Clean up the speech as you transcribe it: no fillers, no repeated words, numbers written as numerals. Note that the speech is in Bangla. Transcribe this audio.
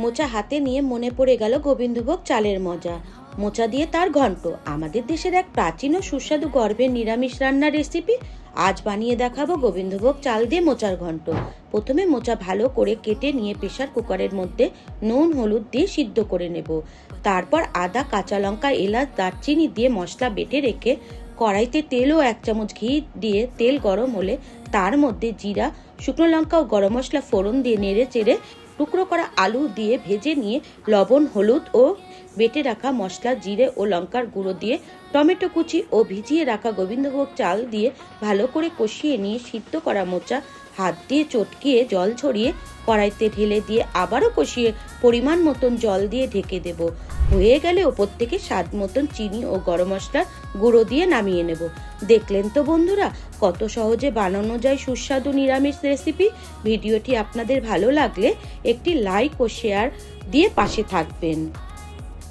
মোচা হাতে নিয়ে মনে পড়ে গেল গোবিন্দভোগ চালের মজা। মোচা দিয়ে তার ঘন্ট আমাদের দেশের এক প্রাচীন ও সুস্বাদু গর্ভের নিরামিষ রান্নার রেসিপি। আজ বানিয়ে দেখাবো গোবিন্দভোগ চাল দিয়ে মোচার ঘন্ট। প্রথমে মোচা ভালো করে কেটে নিয়ে প্রেসার কুকারের মধ্যে নুন হলুদ দিয়ে সিদ্ধ করে নেব। তারপর আদা, কাঁচা লঙ্কা, এলাচ, দারচিনি দিয়ে মশলা বেটে রেখে কড়াইতে তেল ও 1 চামচ ঘি দিয়ে তেল গরম হলে তার মধ্যে জিরা, শুকনো লঙ্কা ও গরম মশলা ফোড়ন দিয়ে নেড়ে চেড়ে টুকরো করা আলু দিয়ে ভেজে নিয়ে লবণ, হলুদ ও বেটে রাখা মশলা, জিরে ও লঙ্কার গুঁড়ো দিয়ে টমেটো কুচি ও ভিজিয়ে রাখা গোবিন্দভোগ চাল দিয়ে ভালো করে কষিয়ে নিয়ে সিদ্ধ করা মোচা হাত দিয়ে চটকিয়ে জল ছড়িয়ে কড়াইতে ঢেলে দিয়ে আবারও কষিয়ে পরিমাণ মতন জল দিয়ে ঢেকে দেব। হয়ে গেলে ওপর থেকে স্বাদ মতন চিনি ও গরম মশলার গুঁড়ো দিয়ে নামিয়ে নেব। দেখলেন তো বন্ধুরা, কত সহজে বানানো যায় সুস্বাদু নিরামিষ রেসিপি। ভিডিওটি আপনাদের ভালো লাগলে একটি লাইক ও শেয়ার দিয়ে পাশে থাকবেন।